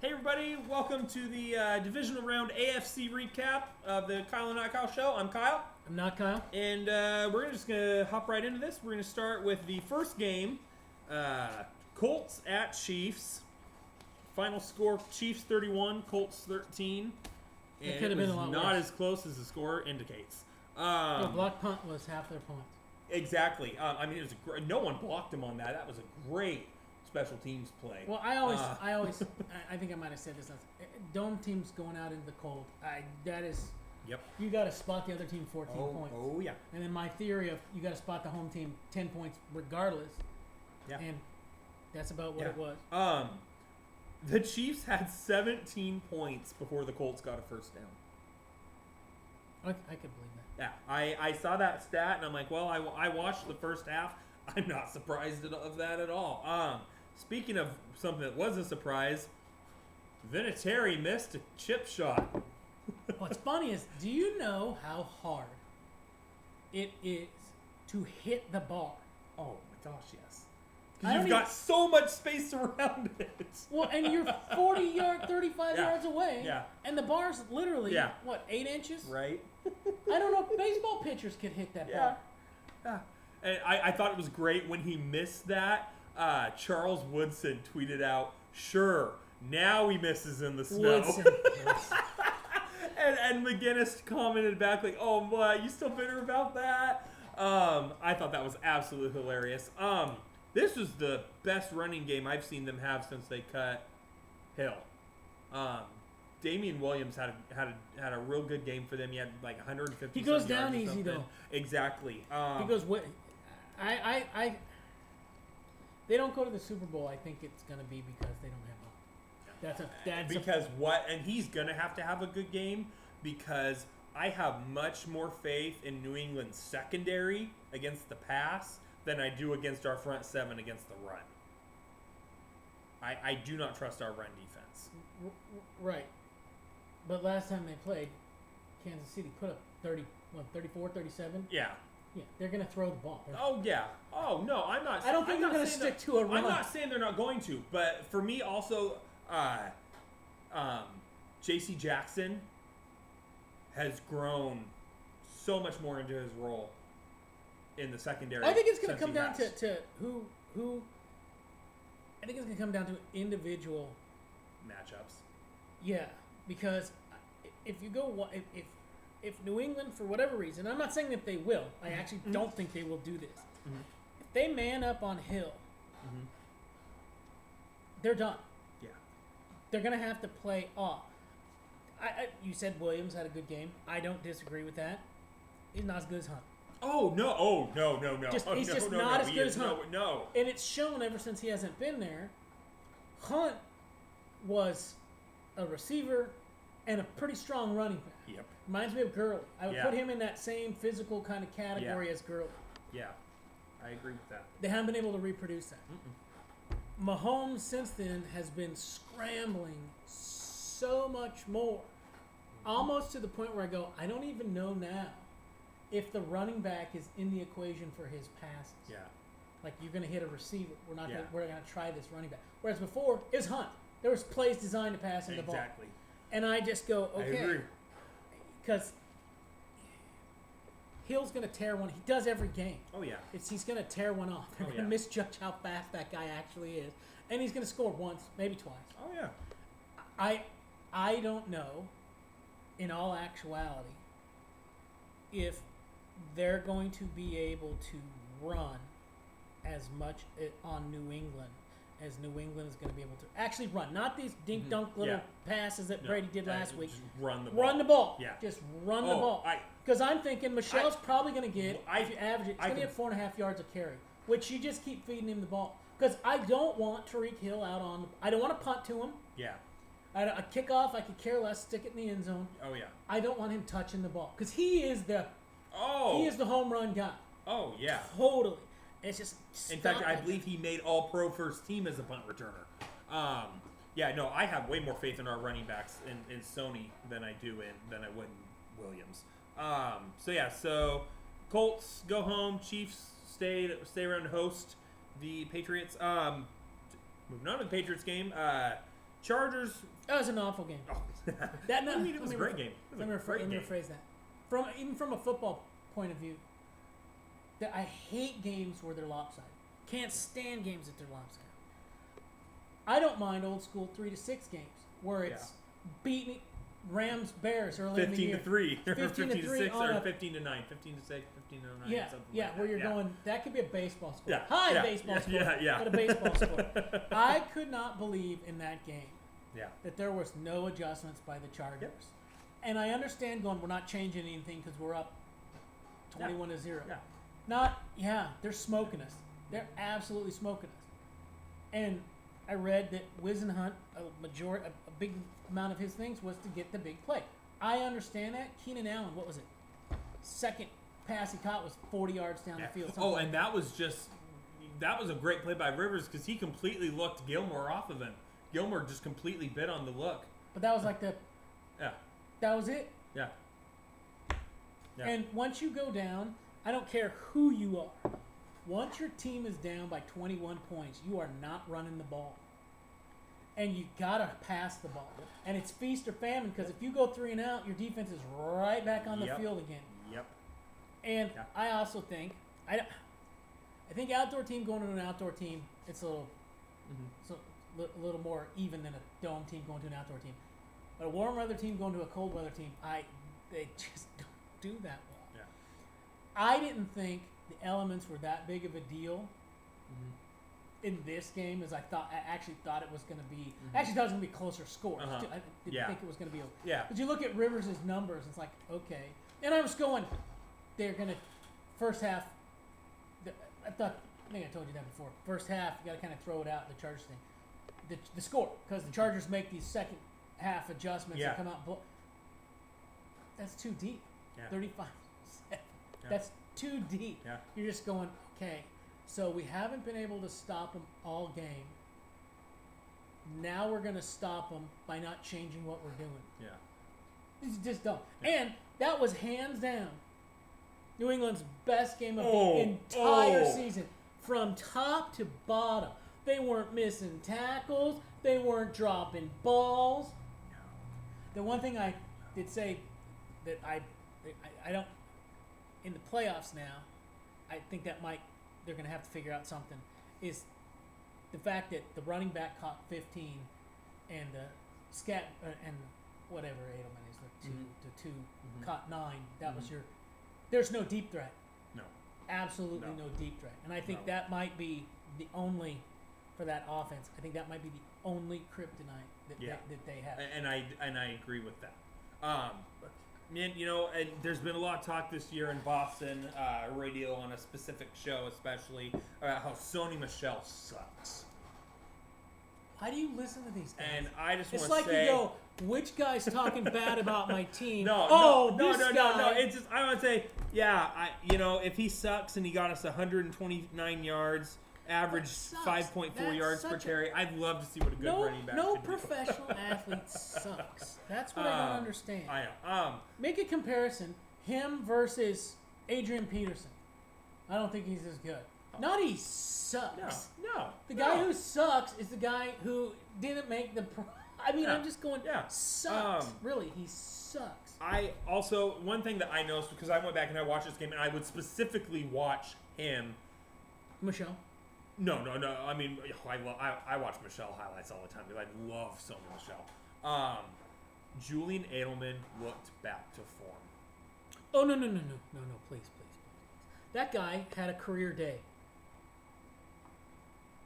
Hey everybody, welcome to the divisional round AFC recap of the Kyle and Not Kyle show. I'm Kyle. I'm not Kyle. And we're just going to hop right into this. We're going to start with the first game, Colts at Chiefs. Final score, Chiefs 31, Colts 13. And It could have been a lot not worse. as close as the score indicates. The block punt was half their points. Exactly. I mean, it was no one blocked him on that. That was a great special teams play. Well, I think I might have said this. Dome teams going out into the cold. That is, Yep. you got to spot the other team 14 points. Oh, yeah. And then my theory of you got to spot the home team 10 points regardless. Yeah. And that's about what Yeah. it was. The Chiefs had 17 points before the Colts got a first down. I could believe that. Yeah, I saw that stat and I'm like, well, I watched the first half. I'm not surprised of that at all. Speaking of something that was a surprise, Vinatieri missed a chip shot. What's funny is, do you know how hard it is to hit the ball? Oh my gosh, yes. I don't You've got so much space around it. Well, and you're 35 Yeah. yards away. Yeah. And the bar's literally, Yeah. 8 inches? Right? I don't know if baseball pitchers could hit that Yeah. bar. Yeah. And I thought it was great when he missed that. Charles Woodson tweeted out, "Sure, now he misses in the snow." Woodson. and McGinnis commented back like, "Oh, what? You still bitter about that?" I thought that was absolutely hilarious. This was the best running game I've seen them have since they cut Hill. Damian Williams had a real good game for them. He had like 150. He goes some down yards or easy, something. though. Exactly. He goes, they don't go to the Super Bowl. I think it's going to be because they don't have a. Because what? And he's gonna have to have a good game because I have much more faith in New England's secondary against the pass than I do against our front seven against the run. I do not trust our run defense. Right. But last time they played, Kansas City put up 34, 37. Yeah. Yeah, they're going to throw the ball. Oh yeah. Oh no, I'm not. I don't think they're going to stick to a run. I'm not saying they're not going to, but for me also, J.C. Jackson has grown so much more into his role in the secondary. I think it's going to since come he down has. to who. I think it's going to come down to individual matchups. Yeah, because if you go if New England for whatever reason, I'm not saying that they will. I actually don't think they will do this. Mm-hmm. If they man up on Hill, they're done. Yeah. They're going to have to play off. You said Williams had a good game. I don't disagree with that. He's not as good as Hunt. Oh no! Oh no! He's just not as good as Hunt. No. And it's shown ever since he hasn't been there. Hunt was a receiver and a pretty strong running back. Yep. Reminds me of Gurley. I would Yeah. put him in that same physical kind of category as Gurley. Yeah. I agree with that. They haven't been able to reproduce that. Mahomes since then has been scrambling so much more. Almost to the point where I go, I don't even know now if the running back is in the equation for his passes. Yeah. Like, you're going to hit a receiver. We're going to try this running back. Whereas before, it was Hunt. There was plays designed to pass him the ball. Exactly. And I just go, okay. I agree. Because Hill's going to tear one. He does every game. Oh yeah. He's going to tear one off. They're going to misjudge how fast that guy actually is. And he's going to score once, maybe twice. Oh yeah. I don't know, in all actuality, if they're going to be able to run as much on New England as New England is going to be able to actually run. Not these dink-dunk little passes that Brady did last week. Just run the ball. Run the ball. Yeah. Just run the ball. Because I'm thinking Michelle's probably going to get, if you average it, he's going to get 4.5 yards a carry, which you just keep feeding him the ball. Because I don't want Tariq Hill out on – I don't want to punt to him. Yeah. A kickoff, I could care less, stick it in the end zone. Oh yeah. I don't want him touching the ball. Because he is the home run guy. Oh yeah. Totally. It's just In fact, I believe he made All-Pro first team as a punt returner. Yeah, no, I have way more faith in our running backs in Sony than I would in Williams. So Colts go home. Chiefs stay around to host the Patriots. Moving on to the Patriots game. Chargers. That was an awful game. Oh. That I mean, it was a great game. It was Let me a great game. rephrase that. Even from a football point of view, that I hate games where they're lopsided. Can't stand games that they're lopsided. I don't mind old school 3-6 games where it's beating Rams Bears early in the year. 15-3, or 15-3 15-6, on or a- 15-9, 15-6, 15-9, Yeah, something yeah, like where that. you're going. That could be a baseball score. Yeah, High yeah, baseball yeah, score. yeah. But a baseball score. I could not believe in that game Yeah. that there was no adjustments by the Chargers. Yep. And I understand going, we're not changing anything because we're up 21-0. Yeah. They're smoking us. They're absolutely smoking us. And I read that Wisenhunt, a big amount of his things was to get the big play. I understand that. Keenan Allen, what was it? Second pass he caught was 40 yards down the field. Oh, and that was a great play by Rivers because he completely looked Gilmore off of him. Gilmore just completely bit on the look. But that was like that was it. Yeah. And once you go down, I don't care who you are. Once your team is down by 21 points, you are not running the ball. And you got to pass the ball. And it's feast or famine because if you go 3 and out, your defense is right back on the field again. Yep. And I also think, I think outdoor team going to an outdoor team, it's a little more even than a dome team going to an outdoor team. But a warm weather team going to a cold weather team, they just don't do that well. Yeah. I didn't think the elements were that big of a deal in this game as I actually thought it was going to be. I actually thought it was going to be closer scores. Uh-huh. I didn't think it was going to be. Yeah. But you look at Rivers' numbers, it's like, okay. And I was going, they're going to, first half, I think I told you that before. First half, you got to kind of throw it out, the Chargers thing. The score, because the Chargers make these second half adjustments that come out. That's too deep. Yeah. 35-7. Yeah. That's too deep. Yeah. You're just going, okay, so we haven't been able to stop them all game. Now we're going to stop them by not changing what we're doing. Yeah. It's just dumb. Yeah. And that was hands down New England's best game of the entire season. From top to bottom. They weren't missing tackles. They weren't dropping balls. No. The one thing I did say that I don't, in the playoffs now, I think that they're going to have to figure out something, is the fact that the running back caught 15 and the and whatever Edelman is, the two caught 9. That was there's no deep threat. No. Absolutely no deep threat. And I think that might be the only, for that offense, I think that might be the only kryptonite that they have. And I agree with that. Man, and there's been a lot of talk this year in Boston radio on a specific show, especially about how Sony Michel sucks. Why do you listen to these guys? And I just want to say, it's like you go, which guy's talking bad about my team? No. Guy. It's just I want to say, if he sucks and he got us 129 yards. Average 5.4 yards per carry. I'd love to see what a good running back No could do. professional athlete sucks. That's what I don't understand. I know. Make a comparison, him versus Adrian Peterson. I don't think he's as good. Not he sucks. No. The guy who sucks is the guy who didn't make the I'm just going, sucks. Really, he sucks. I also, one thing that I noticed, because I went back and I watched this game, and I would specifically watch him. Michelle? No. I mean, I watch Michelle highlights all the time because I love Sony Michel. Julian Edelman looked back to form. Oh, no, please. That guy had a career day.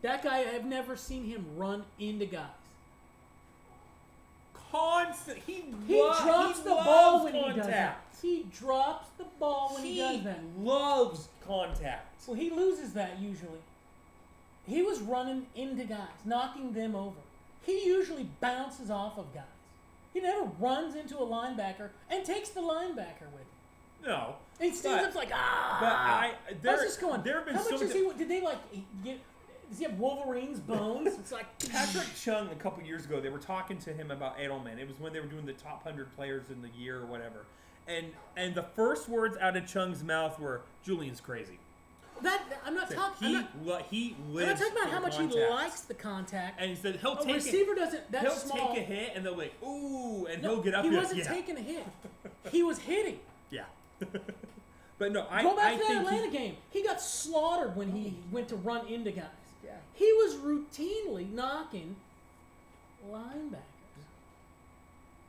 That guy, I've never seen him run into guys. Constant. He drops the ball when he does that. He drops the ball when he does that. He loves contact. Well, he loses that usually. He was running into guys, knocking them over. He usually bounces off of guys. He never runs into a linebacker and takes the linebacker with him. No. He stands up like, But I was just going, there have been how so much is he, did they get, does he have Wolverine's bones? It's like Patrick Chung a couple years ago, they were talking to him about Edelman. It was when they were doing the top 100 players in the year or whatever. And the first words out of Chung's mouth were, Julian's crazy. I'm not talking. He I'm not lives talking about for how much contact. he likes the contact. And he said he'll A take receiver it. doesn't. That's He'll small. take a hit, and they'll be like, ooh, and No, he'll get up. He and wasn't taking a hit. He was hitting. Yeah. But no, Go back to that think Atlanta game. He got slaughtered when he went to run into guys. Yeah. He was routinely knocking linebackers.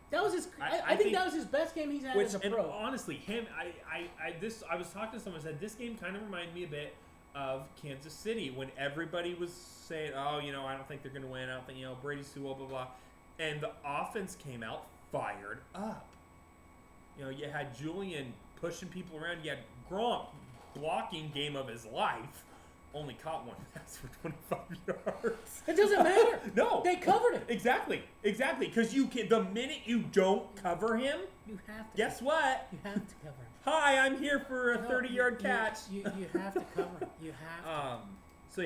That was his. I think that was his best game he's had as a pro. And honestly, him, I was talking to someone who said this game kind of reminded me a bit of Kansas City when everybody was saying, oh, I don't think they're going to win. I don't think, Brady's too old, blah, blah. And the offense came out fired up. You had Julian pushing people around. You had Gronk blocking game of his life. Only caught one pass for 25 yards. It doesn't matter. No. They covered it. Exactly. Because the minute you don't cover him, You have to. guess what? You have to cover him. Hi, I'm here for a 30-yard catch. You have to cover him. You have to. So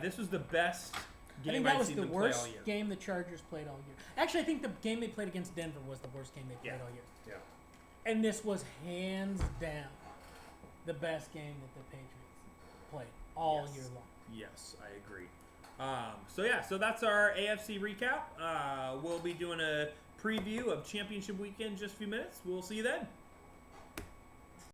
this was the best I game think that I've was seen the them play all worst year. game the Chargers played all year. Actually, I think the game they played against Denver was the worst game they played all year. Yeah. And this was hands down the best game that the Patriots played all year long. Yes, I agree. So that's our AFC recap. We'll be doing a preview of Championship Weekend in just a few minutes. We'll see you then.